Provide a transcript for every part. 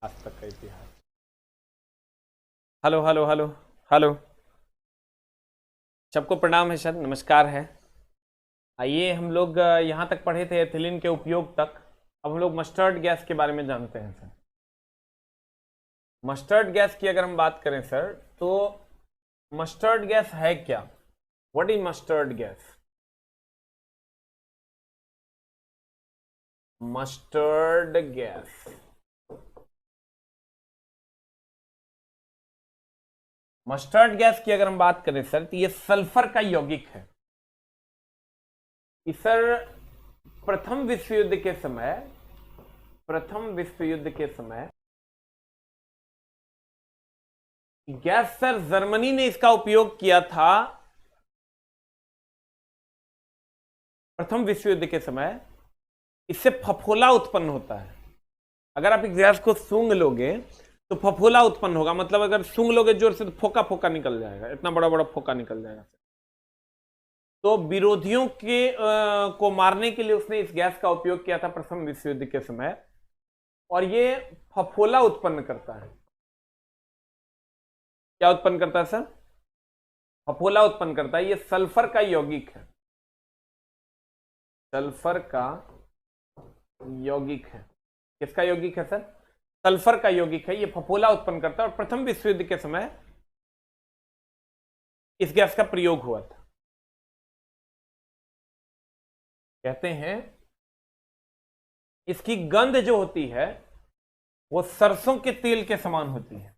आज तक का इतिहास। हेलो हेलो हेलो हेलो, सबको प्रणाम है सर, नमस्कार है। आइए हम लोग यहाँ तक पढ़े थे एथिलीन के उपयोग तक। अब हम लोग मस्टर्ड गैस के बारे में जानते हैं सर। मस्टर्ड गैस की अगर हम बात करें सर, तो मस्टर्ड गैस है क्या? What is mustard gas? Mustard gas, mustard gas की अगर हम बात करें सर, तो ये सल्फर का यौगिक है। सर प्रथम विश्व युद्ध के समय, प्रथम विश्व युद्ध के समय गैस सर जर्मनी ने इसका उपयोग किया था। प्रथम विश्व युद्ध के समय इससे फफोला उत्पन्न होता है। अगर आप इस गैस को सूंघ लोगे तो फफोला उत्पन्न होगा, मतलब अगर सूंघ लोगे जोर से तो फोका फोका निकल जाएगा, इतना बड़ा बड़ा फोका निकल जाएगा। तो विरोधियों के को मारने के लिए उसने इस गैस का उपयोग किया था प्रथम विश्व युद्ध के समय, और ये फफोला उत्पन्न करता है। क्या उत्पन्न करता है सर? फफोला उत्पन्न करता है। ये सल्फर का यौगिक है, सल्फर का यौगिक है। किसका यौगिक है सर? सल्फर का यौगिक है। ये फफोला उत्पन्न करता है और प्रथम विश्व युद्ध के समय इस गैस का प्रयोग हुआ था। कहते हैं इसकी गंध जो होती है वो सरसों के तेल के समान होती है।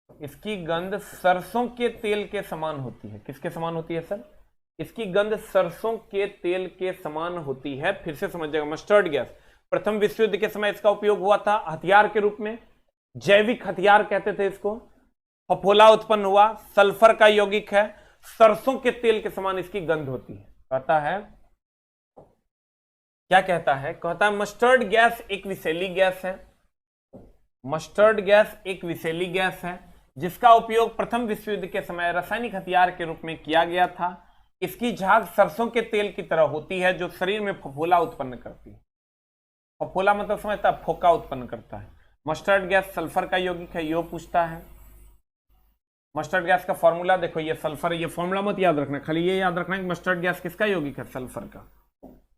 इसकी गंध सरसों के तेल के समान होती है। किसके समान होती है सर? इसकी गंध सरसों के तेल के समान होती है। फिर से समझिएगा, मस्टर्ड गैस प्रथम विश्व युद्ध के समय इसका उपयोग हुआ था हथियार के रूप में, जैविक हथियार कहते थे इसको। फफोला उत्पन्न हुआ, सल्फर का यौगिक है, सरसों के तेल के समान इसकी गंध होती है। कहता है, क्या कहता है? कहता है मस्टर्ड गैस एक विषैली गैस है। मस्टर्ड गैस एक विषैली गैस है जिसका उपयोग प्रथम विश्व युद्ध के समय रासायनिक हथियार के रूप में किया गया था। इसकी झाग सरसों के तेल की तरह होती है जो शरीर में फफोला उत्पन्न करती है। फफोला मतलब समझता है, फोका उत्पन्न करता है। मस्टर्ड गैस सल्फर का यौगिक है, यो पूछता है। मस्टर्ड गैस का फॉर्मूला देखो, ये सल्फर, ये फॉर्मूला मत याद रखना, खाली ये याद रखना कि मस्टर्ड गैस किसका यौगिक है? सल्फर का।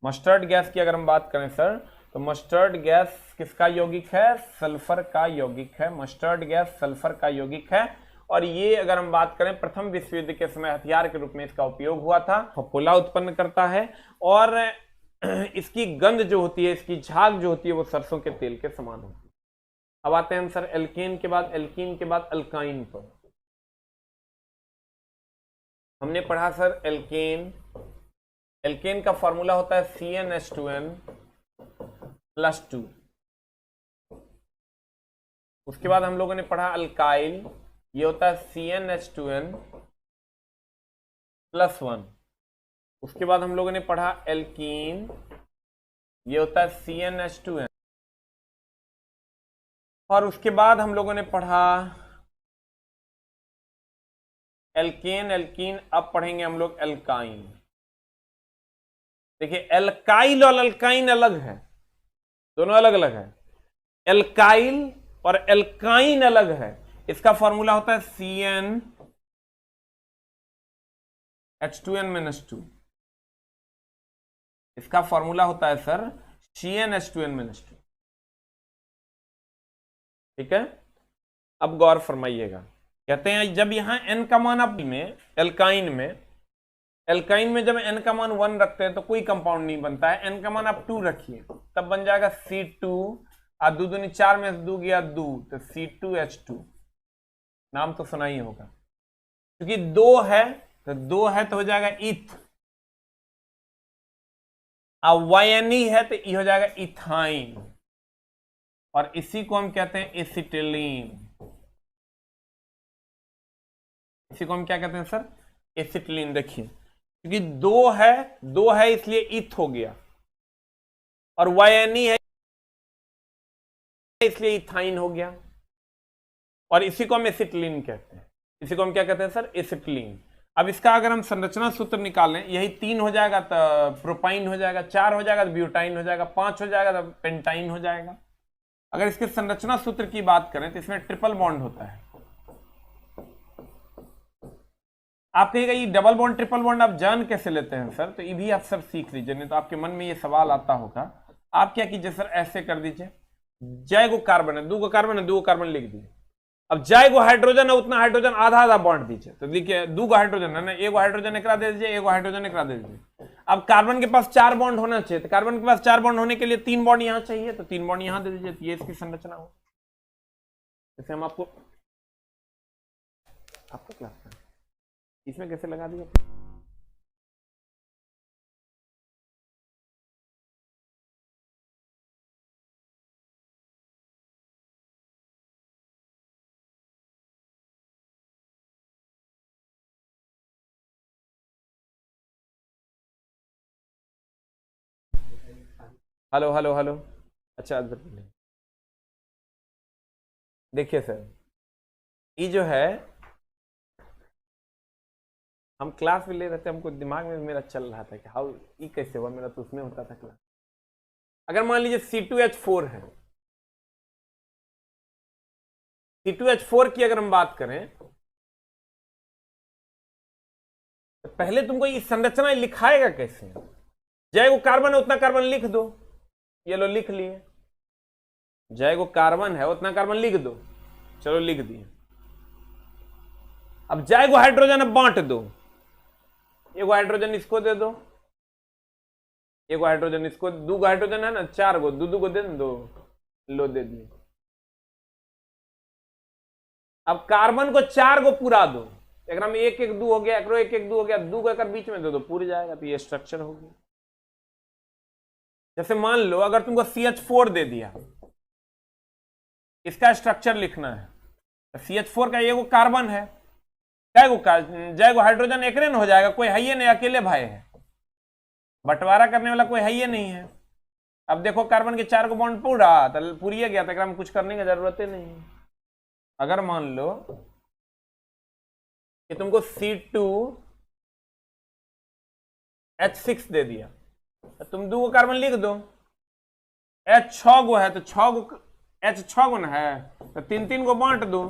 मस्टर्ड गैस की अगर हम बात करें सर, तो मस्टर्ड गैस किसका यौगिक है? सल्फर का यौगिक है। मस्टर्ड गैस सल्फर का यौगिक है। और ये अगर हम बात करें प्रथम विश्व युद्ध के समय हथियार के रूप में इसका उपयोग हुआ था। फफोला उत्पन्न करता है और इसकी गंध जो होती है, इसकी झाग जो होती है वो सरसों के तेल के समान होती है। अब आते हैं हम सर एल्केन के बाद, एल्कीन के बाद अल्काइन पर। हमने पढ़ा सर एल्केन, एल्केन का फॉर्मूला होता है CnH2n+2। उसके बाद हम लोगों ने पढ़ा अल्काइल, ये होता है CnH2n+1। उसके बाद हम लोगों ने पढ़ा एल्कीन, ये होता है CnH2n। और उसके बाद हम लोगों ने पढ़ा एल्केन, एल्कीन। अब पढ़ेंगे हम लोग एल्काइन। देखिए एल्काइल और अल्काइन अलग है, दोनों अलग अलग है। एल्काइल और एल्काइन अलग है। इसका फॉर्मूला होता है CnH2n-2। इसका फॉर्मूला होता है सर CnH2n-2। ठीक है, अब गौर फरमाइएगा। कहते हैं जब यहां n का मान आप में एल्काइन में जब n का मान 1 रखते हैं तो कोई कंपाउंड नहीं बनता है। n का मान आप 2 रखिए, तब बन जाएगा C2, और 2 दूनी 4 में से 2 गया 2, तो C2H2। नाम तो सुना ही होगा, क्योंकि 2 है तो हो जाएगा इथ, और YNE है तो ये हो जाएगा इथाइन, और इसी को हम कहते हैं एसिटिलीन। इसी को हम क्या कहते हैं सर? एसिटिलीन। देखिए क्योंकि 2 है इसलिए इथ हो गया, और YNE है इसलिए इथाइन हो गया, और इसी को हम एसिटिलीन कहते हैं। इसी को हम क्या कहते हैं सर? एसिटिलीन। अब इसका अगर हम संरचना सूत्र निकालें, यही 3 हो जाएगा तो प्रोपाइन हो जाएगा, 4 हो जाएगा तो ब्यूटाइन हो जाएगा, 5 हो जाएगा तो पेंटाइन हो जाएगा। अगर इसके संरचना सूत्र की बात करें तो इसमें ट्रिपल बॉन्ड होता है। आप कहेगा ये डबल बॉन्ड ट्रिपल बॉन्ड आप जान कैसे लेते हैं सर? तो ये भी आप सब सीख लीजिए, नहीं तो आपके मन में ये सवाल आता होगा। आप क्या कीजिए सर, ऐसे कर दीजिए, जाएगो कार्बन है, 2 कार्बन है, 2 कार्बन लिख दीजिए। अब जाएगो हाइड्रोजन है, उतना हाइड्रोजन आधा आधा बॉन्ड दीजिए। तो देखिए 2 हाइड्रोजन है ना, 1 हाइड्रोजन एकरा दे दीजिए, 1 हाइड्रोजन एकरा दे दीजिए। अब कार्बन के पास 4 बॉन्ड होना चाहिए, तो कार्बन के पास 4 बॉन्ड होने के लिए 3 बॉन्ड यहां चाहिए, तो 3 बॉन्ड यहां दे दीजिए। तो ये इसकी संरचना हो। जैसे हम आपको क्लास में इसमें कैसे लगा दिया। Hello hello hello. अच्छा देखिए सर, ये जो है हम क्लास में ले रहे थे, हमको दिमाग में मेरा चल रहा था कि हाउ ये कैसे हुआ, मेरा तो उसमें होता था क्लास। अगर मान लीजिए C2H4 है, C2H4 की अगर हम बात करें तो पहले तुमको ये संरचना लिखाएगा कैसे। जाएगो कार्बन है, उतना कार्बन लिख दो, ये लो लिख लिए। जाएगो कार्बन है, उतना कार्बन लिख दो, चलो लिख दिए। अब जाएगो हाइड्रोजन है, बांट दो, 1 हाइड्रोजन इसको दे दो, 1 हाइड्रोजन इसको, 2 हाइड्रोजन है ना, 4 गो, 2 को दे दो, लो दे दिए। अब कार्बन को 4 को पूरा दो, एक में 1 1 2 हो गया, एक 1 1 2 हो गया, 2 को एक बीच में दे दो, पूरी जाएगा। तो ये स्ट्रक्चर होगी। जैसे मान लो अगर तुमको CH4 दे दिया, इसका स्ट्रक्चर लिखना है, तो CH4 का ये वो कार्बन है, जाएगो हाइड्रोजन एक न हो जाएगा, कोई है ही नहीं, अकेले भाई है, बंटवारा करने वाला कोई है ही नहीं है। अब देखो कार्बन के 4 को बॉन्ड पूरा, तो पूरी गया, तो में कुछ करने की जरूरत ही नहीं है। अगर मान लो कि तुमको C2H6 दे दिया, तो तुम 2 कार्बन लिख दो, H 6 गो है, तो 6 गो H 6 गुण है, तो 3 को बांट दो,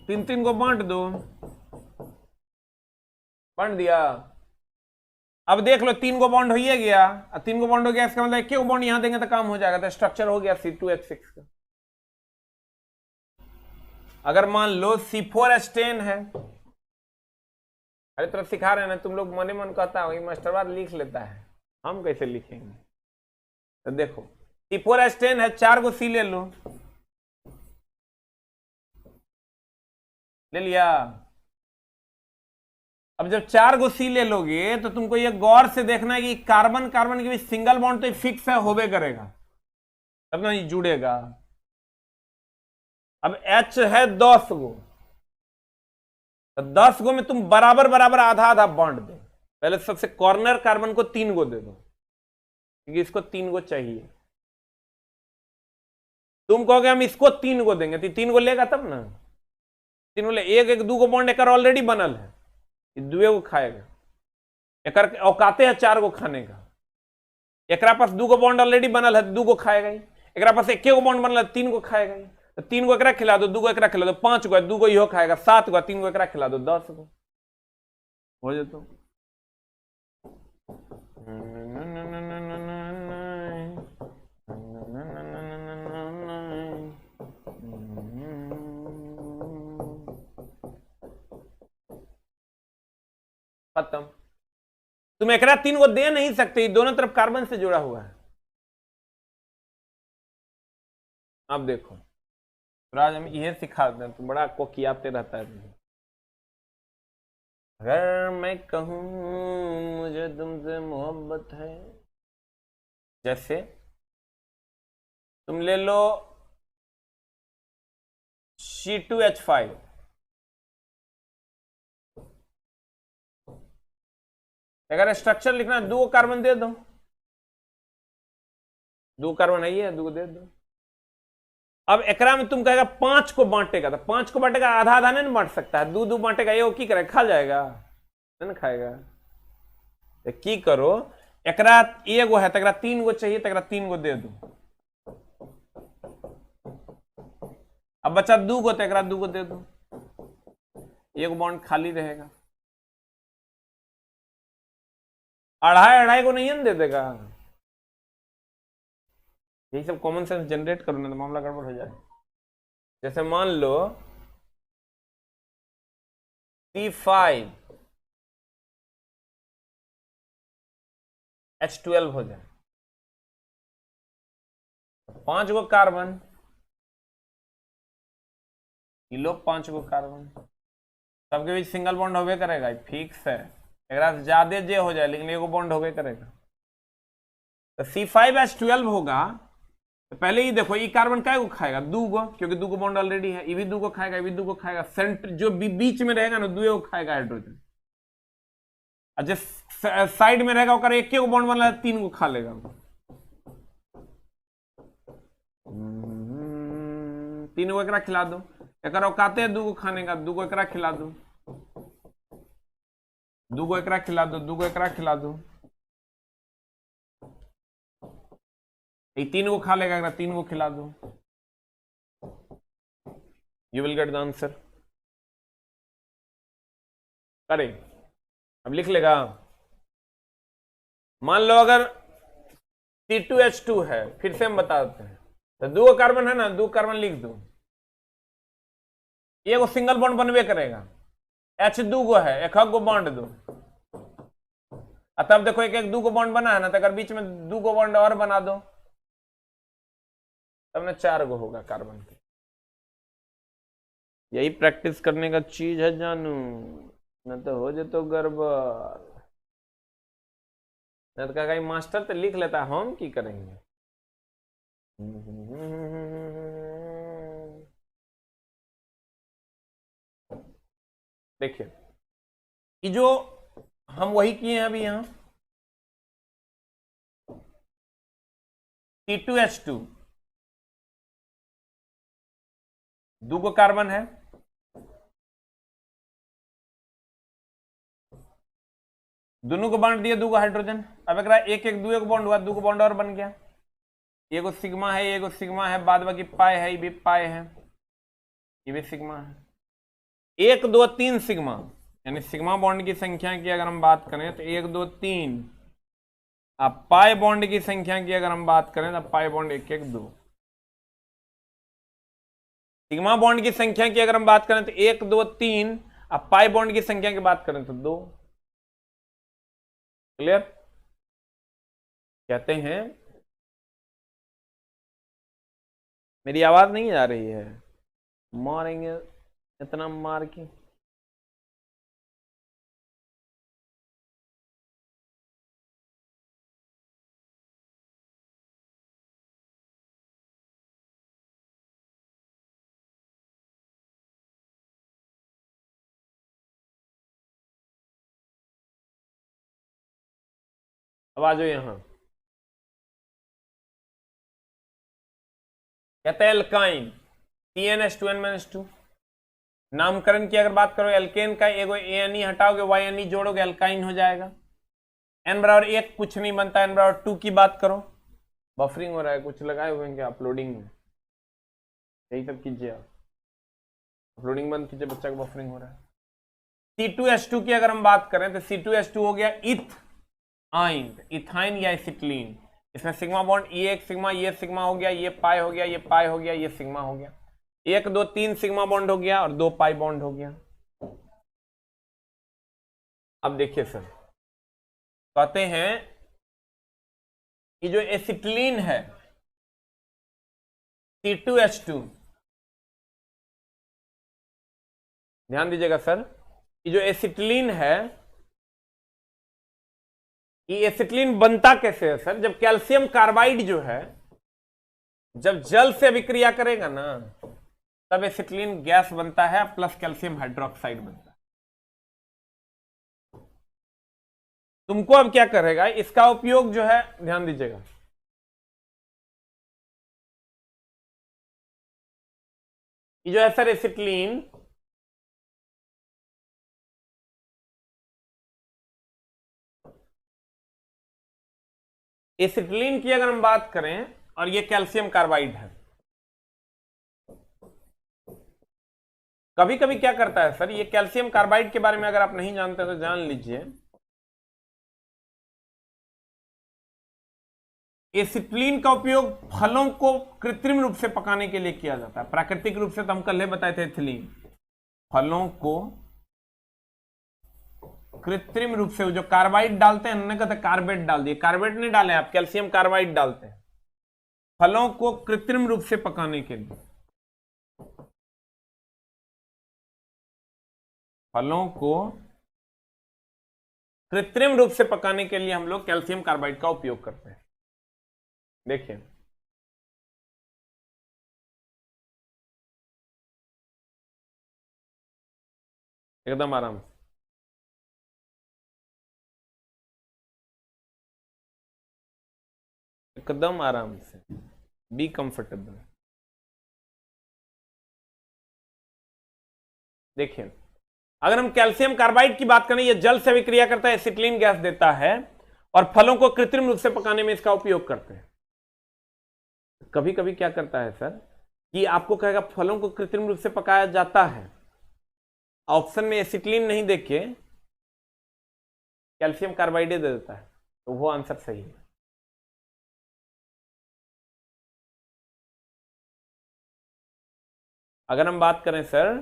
3 को बांट दो, बांट दिया। अब देख लो 3 को बॉन्ड हो ही गया, 3 को बॉन्ड हो गया, इसका मतलब 1 को बॉन्ड यहां देंगे तो काम हो जाएगा, तो स्ट्रक्चर हो गया C2H6 का। अगर मान लो C4H10 है, अरे तरफ सिखा रहे हैं ना, तुम लोग मने मन कहता हो मास्टरवाद लिख लेता है, हम कैसे लिखेंगे। तो देखो C4H10 है, 4 को C ले लो, ले लिया। अब जब 4 को C ले लोगे तो तुमको ये गौर से देखना है कि कार्बन कार्बन के बीच सिंगल बॉन्ड तो फिक्स है, होबे करेगा, तब ना ये जुड़ेगा। अब H है 10 गो, तो 10 गो में तुम बराबर बराबर आधा आधा बॉन्ड दो। पहले सबसे कॉर्नर कार्बन को 3 गो दे दो, क्योंकि इसको 3 गो चाहिए। तुम कहोगे हम इसको 3 गो देंगे, तो 3 गो लेगा तब ना, 3 गो ले, 1 1 2 गो बॉन्ड एक ऑलरेडी बनल है, 2 को खाएगा, एक औकाते है 4 को खाने का। एक पास 2 गो बॉन्ड ऑलरेडी बनल है, 2 को खाएगा ही। एक पास 1 गो बॉन्ड बनल है, 3 को खाएगा ही। तो 3 को एकरा खिला दो, 2 को एकरा खिला दो, 5 गो है, 2 को इहो खाएगा, 7 गो, 3 को एकरा खिला दो, 10 गो हो जातो। खत्म। तुम एकरा 3 को दे नहीं सकते, दोनों तरफ कार्बन से जुड़ा हुआ है। अब देखो राज, हम यह सिखाते हैं, तो बड़ा कोकियाते रहता है। अगर मैं कहूं मुझे तुमसे मोहब्बत है, जैसे तुम ले लो C2H5, अगर स्ट्रक्चर लिखना 2 कार्बन दे दो, 2 कार्बन है, 2 को दे दो। अब एकरा में तुम कहेगा 5 को बांटेगा, तो 5 को बांटेगा, आधा आधा नहीं बांट सकता है, 2 2 बांटेगा, ये की करेगा, खा जाएगा, नहीं खाएगा। तो की करो एकरा एगो है तकरा 3 गो चाहिए, तकरा 3 गो दे दू। अब बचा 2 गो, तकरा 2 गो दे दू, एक बॉन्ड खाली रहेगा। अढ़ाई अढ़ाई को नहीं दे देगा। यही सब कॉमन सेंस जनरेट करो ना तो मामला गड़बड़ हो जाए। जैसे मान लो C5 H12 हो जाए, 5 गो कार्बन, किलो 5 गो कार्बन, सबके बीच सिंगल बॉन्ड होबे करेगा, फिक्स है। अगर ज्यादा जे हो जाए लेकिन एगो बॉन्ड होबे करेगा। तो C5H12 होगा तो पहले ही देखो ये कार्बन काय को खाएगा, 2 गो, क्योंकि 2 गो बॉन्ड ऑलरेडी है। ये भी 2 गो खाएगा, ये भी 2 गो खाएगा, सेंटर जो बीच में रहेगा ना 2 गो खाएगा हाइड्रोजन, और जिस साइड में रहेगा वो एक बॉन्ड बना 3 गो खा लेगा। 3 गो एकरा खिला दो, एक औकाते 2 गो खाने का, 2 गो एकरा खिला दो, 2 गो एकरा खिला दो, 2 गो एकरा खिला दो, ये 3 गो खा लेगा, 3 गो खिला दो, you will get the answer. करें, अब लिख लेगा। मान लो अगर C2H2 है, फिर से हम बताते हैं, तो 2 गो कार्बन है ना, 2 कार्बन लिख दो, ये वो सिंगल बॉन्ड बनवे करेगा, H 2 गो है, एक गो बॉन्ड दो, तब देखो एक एक 2 गो बॉन्ड बना है ना, तो अगर बीच में 2 गो बॉन्ड और बना दो तब ना 4 गो होगा कार्बन के। यही प्रैक्टिस करने का चीज है जानू, न तो हो जाए तो गड़बड़। न तो कहीं मास्टर तो लिख लेता, हम की करेंगे। देखिए ये जो हम वही किए हैं अभी यहां, C2H2 2 गो कार्बन है, दोनों को बांट दिया 2 गो हाइड्रोजन। अब एक एक एक 2 बॉन्ड हुआ, 2 गो बॉन्ड और बन गया, एगो सिग्मा है, एगो सिग्मा है, बाद बाकी पाई है, ये भी पाई है, ये भी सिग्मा है, 1 2 3 सिग्मा, यानी सिग्मा बॉन्ड की संख्या की अगर हम बात करें तो 1 2 3। अब पाई बॉन्ड की संख्या की अगर हम बात करें तो पाई बॉन्ड 1 1 2। सिग्मा बॉन्ड की संख्या की अगर हम बात करें तो 1 2 3, अब पाई बॉन्ड की संख्या की बात करें तो 2। क्लियर? कहते हैं मेरी आवाज नहीं आ रही है, मारेंगे इतना मार के। अब आ जाओ यहां, कहते हैं एल्काइन, CnH2n-2। नामकरण की अगर बात करो, एल्केन का एगो ANE हटाओगे, YNE जोड़ोगे, एल्काइन हो जाएगा। n बराबर 1 कुछ नहीं बनता, n बराबर 2 की बात करो। बफरिंग हो रहा है, कुछ लगाए हुए हैं क्या अपलोडिंग में? यही सब कीजिए आप, अपलोडिंग बंद कीजिए, बच्चा को बफरिंग हो रहा है। C2H2 की अगर हम बात करें तो C2H2 हो गया इथाइन, इथाइन या एसिटिलीन। इसमें सिग्मा बॉन्ड, ये एक सिग्मा, ये सिग्मा हो गया, ये पाई हो गया, ये पाई हो गया, ये सिग्मा हो गया, 1 2 3 सिग्मा बॉन्ड हो गया और 2 पाई बॉन्ड हो गया। अब देखिए सर, कहते हैं ये जो एसिटिलीन है C2H2, ध्यान दीजिएगा सर, ये जो एसिटिलीन है, ये एसिटिलीन बनता कैसे है सर? जब कैल्शियम कार्बाइड जो है जब जल से अभिक्रिया करेगा ना, तब एसिटिलीन गैस बनता है प्लस कैल्शियम हाइड्रोक्साइड बनता है। तुमको अब क्या करेगा, इसका उपयोग जो है, ध्यान दीजिएगा, ये जो है सर एसिटिलीन, एसिटिलीन की अगर हम बात करें और ये कैल्शियम कार्बाइड है, कभी कभी क्या करता है सर, ये कैल्शियम कार्बाइड के बारे में अगर आप नहीं जानते तो जान लीजिए, एसिटिलीन का उपयोग फलों को कृत्रिम रूप से पकाने के लिए किया जाता है। प्राकृतिक रूप से तो हम कल बताए थे एथिलीन, फलों को कृत्रिम रूप से जो कार्बाइड डालते हैं, हमने कहा था कार्बेट डाल दिए, कार्बेट नहीं डाले आप, कैल्शियम कार्बाइड डालते हैं फलों को कृत्रिम रूप से पकाने के लिए। फलों को कृत्रिम रूप से पकाने के लिए हम लोग कैल्शियम कार्बाइड का उपयोग करते हैं। देखिए एकदम आराम से, एकदम आराम से, बी कंफर्टेबल। देखिए अगर हम कैल्शियम कार्बाइड की बात करें, यह जल से अभिक्रिया करता है, एसिटिलीन गैस देता है और फलों को कृत्रिम रूप से पकाने में इसका उपयोग करते हैं। कभी कभी क्या करता है सर कि आपको कहेगा फलों को कृत्रिम रूप से पकाया जाता है, ऑप्शन में एसिटिलीन नहीं देके कैल्शियम कार्बाइड दे देता है, तो वो आंसर सही है। अगर हम बात करें सर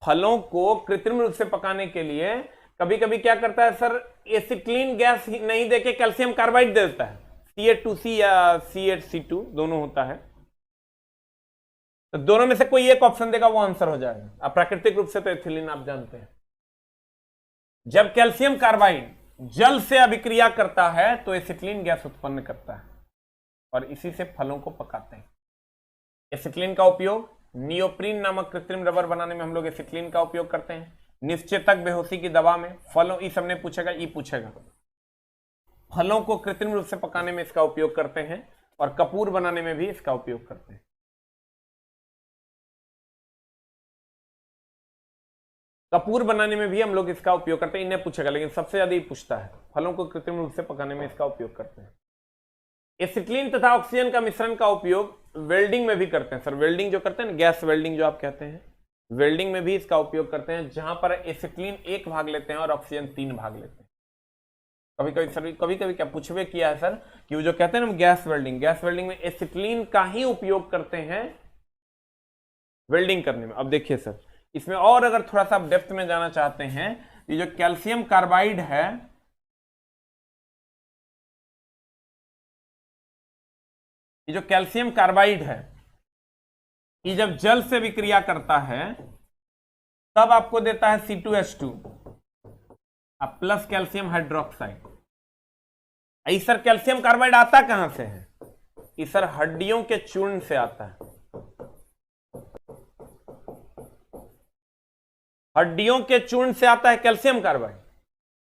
फलों को कृत्रिम रूप से पकाने के लिए, कभी कभी क्या करता है सर, एसिटिलीन गैस नहीं देके कैल्शियम कार्बाइड दे देता है, CH2C या CH2 दोनों होता है, तो दोनों में से कोई एक ऑप्शन देगा वो आंसर हो जाएगा। अब प्राकृतिक रूप से तो एथिलीन आप जानते हैं, जब कैल्शियम कार्बाइड जल से अभिक्रिया करता है तो एसिटिलीन गैस उत्पन्न करता है और इसी से फलों को पकाते हैं। एसिटिलीन का उपयोग नियोप्रीन नामक कृत्रिम रबर बनाने में हम लोग एसिटिलीन का उपयोग करते हैं। निश्चेतक बेहोशी की दवा में, फलों, ई सबने पूछेगा, ई पूछेगा, फलों को कृत्रिम रूप से पकाने में इसका उपयोग करते हैं और कपूर बनाने में भी इसका उपयोग करते हैं। कपूर बनाने में भी हम लोग इसका उपयोग करते हैं, इन्हें पूछेगा, लेकिन सबसे ज्यादा ये पूछता है फलों को कृत्रिम रूप से पकाने में इसका उपयोग करते हैं। एसिटिलीन तथा ऑक्सीजन का मिश्रण का उपयोग वेल्डिंग में भी करते हैं सर, वेल्डिंग जो करते हैं ना, गैस वेल्डिंग जो आप कहते हैं, वेल्डिंग में भी इसका उपयोग करते हैं, जहां पर एसिटिलीन 1 भाग लेते हैं और ऑक्सीजन 3 भाग लेते हैं। कभी कभी सर, कभी कभी क्या पूछवे किया है सर कि वो जो कहते हैं ना गैस वेल्डिंग, गैस वेल्डिंग में एसिटिलीन का ही उपयोग करते हैं वेल्डिंग करने में। अब देखिए सर, इसमें और अगर थोड़ा सा डेप्थ में जाना चाहते हैं, ये जो कैल्शियम कार्बाइड है, ये जो कैल्शियम कार्बाइड है, ये जब जल से विक्रिया करता है तब आपको देता है C2H2 अब plus calcium hydroxide. Sir calcium carbide आता कहां से है? ये सर हड्डियों के चूर्ण से आता है, हड्डियों के चूर्ण से आता है कैल्शियम कार्बाइड।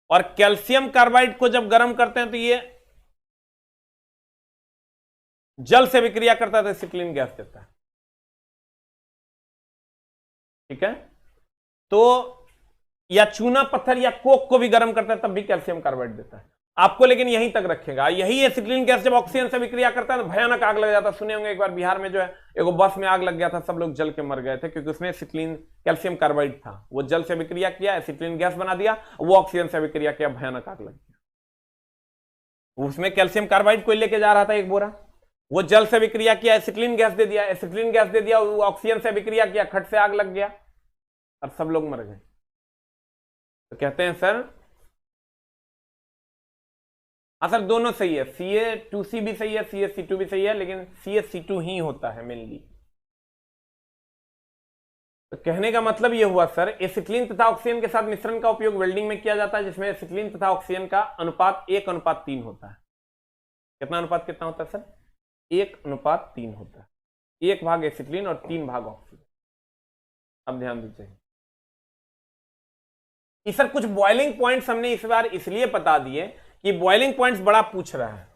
और कैल्शियम कार्बाइड को जब गर्म करते हैं तो ये जल से विक्रिया करता है तो एसिटिलीन गैस देता है। ठीक है, तो या चूना पत्थर या कोक को भी गर्म करता है तब भी कैल्शियम कार्बाइड देता है आपको, लेकिन यहीं तक रखेगा। यही एसिटिलीन गैस जब ऑक्सीजन से विक्रिया करता है तो भयानक आग लग जाता है। सुने होंगे एक बार बिहार में जो है एक बस में आग लग गया था, सब लोग जल के मर गए थे क्योंकि उसमें एसिटिलीन कैल्शियम कार्बाइड था। वो जल से विक्रिया किया, एसिटिलीन गैस बना दिया, वो ऑक्सीजन से विक्रिया किया, भयानक आग लग गया। उसमें कैल्शियम कार्बाइड कोई लेके जा रहा था एक बोरा, वो जल से विक्रिया किया, एसिटिलीन गैस दे दिया, एसिटिलीन गैस दे दिया, वो ऑक्सीजन से विक्रिया किया, खट से आग लग गया और सब लोग मर गए। तो कहते हैं सर, हाँ सर दोनों सही है, CA2C भी सही है, CaC2 भी सही है, लेकिन CaC2 ही होता है मेनली। तो कहने का मतलब यह हुआ सर, एसिटिलीन तथा ऑक्सीजन के साथ मिश्रण का उपयोग वेल्डिंग में किया जाता है, जिसमें एसिटिलीन तथा ऑक्सीजन का अनुपात 1:3 होता है। कितना अनुपात कितना होता है सर? 1:3 होता है। 1 भाग एसिटिलीन और 3 भाग ऑक्सीजन। अब ध्यान दीजिए सर, कुछ बॉइलिंग पॉइंट्स हमने इस बार इसलिए बता दिए कि बॉइलिंग पॉइंट्स बड़ा पूछ रहा है,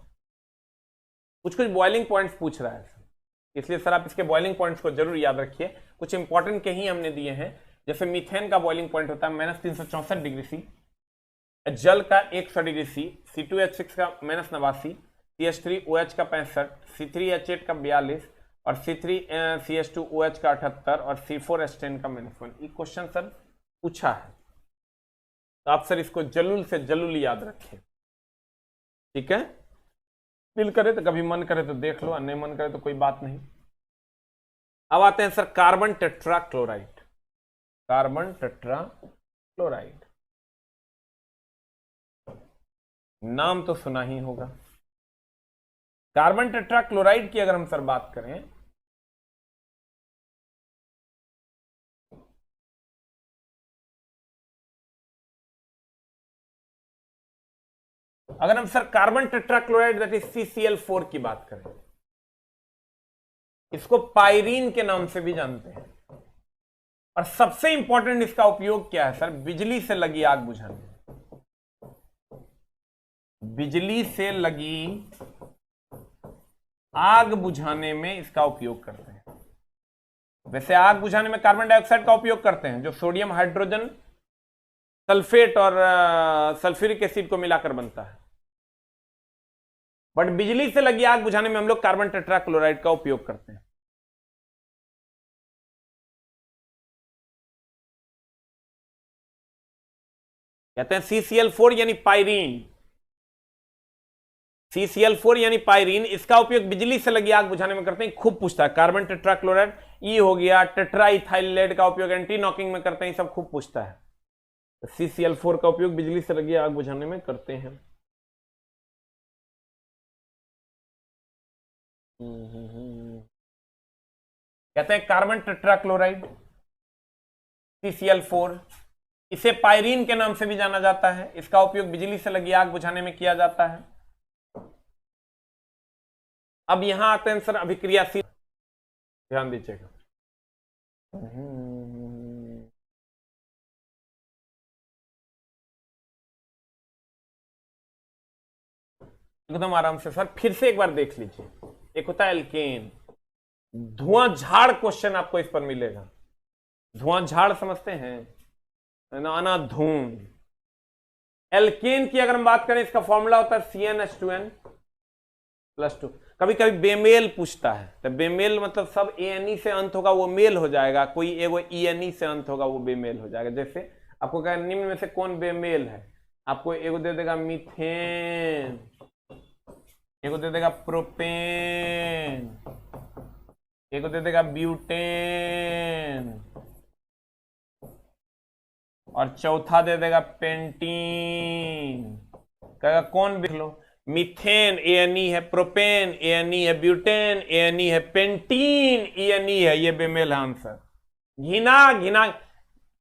कुछ बॉइलिंग पॉइंट्स पूछ रहा है, इसलिए सर आप इसके बॉइलिंग पॉइंट्स को जरूर याद रखिए। कुछ इंपॉर्टेंट के ही हमने दिए हैं, जैसे मीथेन का बॉइलिंग पॉइंट होता है -364 डिग्री सी, जल का 100 डिग्री सी, C2H6 का -89, CH3OH का 65, C3H8 का 42 और C3CH2OH का 78 और C4H10 का -1। ये क्वेश्चन सर पूछा है, तो आप सर इसको जलूल से जलूल याद रखें, ठीक है। दिल करे तो कभी मन करे तो देख लो, नहीं मन करे तो कोई बात नहीं। अब आते हैं sir carbon tetrachloride. Carbon tetrachloride नाम तो सुना ही होगा। कार्बन टेट्राक्लोराइड की अगर हम सर बात करें, अगर हम sir carbon tetrachloride that is CCl4 की बात करें, इसको पायरीन के नाम से भी जानते हैं। और सबसे इंपॉर्टेंट इसका उपयोग क्या है सर? बिजली से लगी आग बुझाने। बिजली से लगी आग बुझाने में इसका उपयोग करते हैं। वैसे आग बुझाने में कार्बन डाइऑक्साइड का उपयोग करते हैं, जो सोडियम हाइड्रोजन सल्फेट और सल्फ्यूरिक एसिड को मिलाकर बनता है। बट बिजली से लगी आग बुझाने में हम लोग कार्बन टेट्राक्लोराइड का उपयोग करते हैं। कहते हैं CCl4 यानी पायरीन। CCl4 यानी पायरीन, इसका उपयोग बिजली से लगी आग बुझाने में करते हैं। खूब पूछता है। कार्बन टेट्राक्लोराइड ई हो गया, टेट्राइथाइलेट का उपयोग एंटी नॉकिंग में करते हैं, सब खूब पूछता है। तो CCl4 का उपयोग बिजली से लगी आग बुझाने में करते हैं। कहते हैं कार्बन टेट्राक्लोराइड CCl4, इसे पायरीन के नाम से भी जाना जाता है। इसका उपयोग बिजली से लगी आग बुझाने में किया जाता है। अब यहां आते हैं सर अभिक्रियाशील, ध्यान दीजिएगा। एकदम आराम से सर फिर से एक बार देख लीजिए। एक होता है एल्केन, धुआं झाड़ क्वेश्चन आपको इस पर मिलेगा। धुआं झाड़ समझते हैं ना, धूम। एल्केन की अगर हम बात करें, इसका फॉर्मूला होता है CnH2n+2। कभी कभी बेमेल पूछता है, तो बेमेल मतलब सब ANE से अंत होगा वो मेल हो जाएगा, कोई एगो ENE से अंत होगा वो बेमेल हो जाएगा। जैसे आपको कहें निम्न में से कौन बेमेल है, आपको एगो दे देगा मीथेन, एगो दे देगा प्रोपेन, एगो दे देगा ब्यूटेन, और चौथा दे देगा पेंटीन। कहेगा कौन, देख लो, मीथेन ANE है, प्रोपेन ANE है, ब्यूटेन ANE है, पेंटीन ENE है। ये बेमेल है आंसर। घिना घिना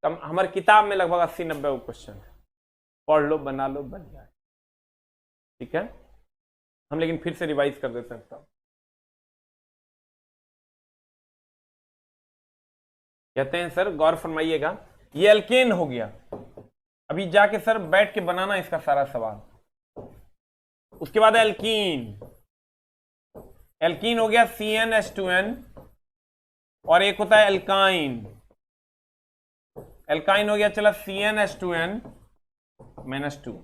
हमारे किताब में लगभग 80-90 क्वेश्चन है, पढ़ लो, बना लो, बन जाए, ठीक है। हम लेकिन फिर से रिवाइज कर देते हैं सब। कहते हैं सर गौर फरमाइएगा, ये एल्केन हो गया। अभी जाके सर बैठ के बनाना इसका सारा सवाल। उसके बाद एल्कीन, एल्कीन हो गया CnH2n, और एक होता है एल्काइन। एल्काइन हो गया चला CnH2n-2।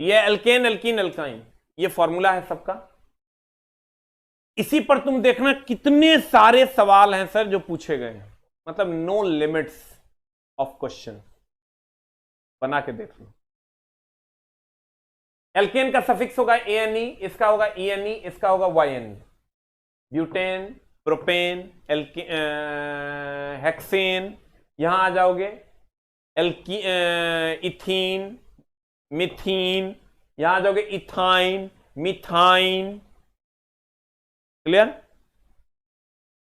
ये एल्केन, एल्कीन, एल्काइन, ये फॉर्मूला है सबका। इसी पर तुम देखना कितने सारे सवाल हैं सर जो पूछे गए हैं, मतलब नो लिमिट्स ऑफ क्वेश्चन। बना के देख लो। एल्केन का सफिक्स होगा ANE, इसका होगा ENE, इसका होगा YNE। ब्यूटेन, प्रोपेन, हेक्सेन, यहां आ जाओगे इथीन, मिथीन, यहां आ जाओगे इथाइन, मिथाइन। क्लियर।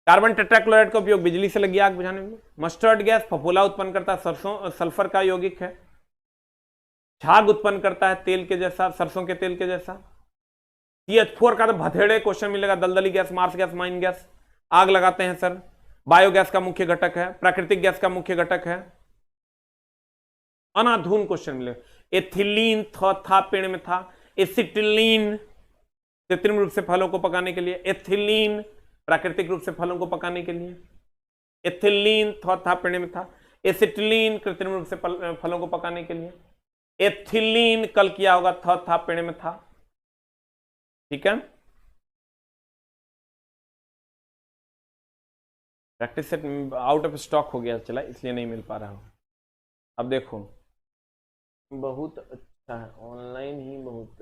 कार्बन टेट्राक्लोराइड का उपयोग बिजली से लगी आग बुझाने में। मस्टर्ड गैस फफूला उत्पन्न करता है, सरसों सल्फर का यौगिक है। झाग उत्पन्न करता है तेल के जैसा, सरसों के तेल के जैसा। CH4 का तो भथेड़े क्वेश्चन मिलेगा, दलदली gas, marsh gas, mine gas. आग लगाते हैं सर, बायोगैस का मुख्य घटक है, प्राकृतिक गैस का मुख्य घटक है। अनाधून क्वेश्चन मिलेगा। एथिलीन था पेड़ में था। एसिटिलीन कृत्रिम रूप से फलों को पकाने के लिए, एथिलीन प्राकृतिक रूप से फलों को पकाने के लिए। एथिलीन था पेड़ में था। एसिटिलीन कृत्रिम रूप से फलों को पकाने के लिए। एथिलीन कल किया होगा, था पेड़ में था। ठीक है, practice set out of stock हो गया चला, इसलिए नहीं मिल पा रहा हूं। अब देखो बहुत अच्छा है, ऑनलाइन ही बहुत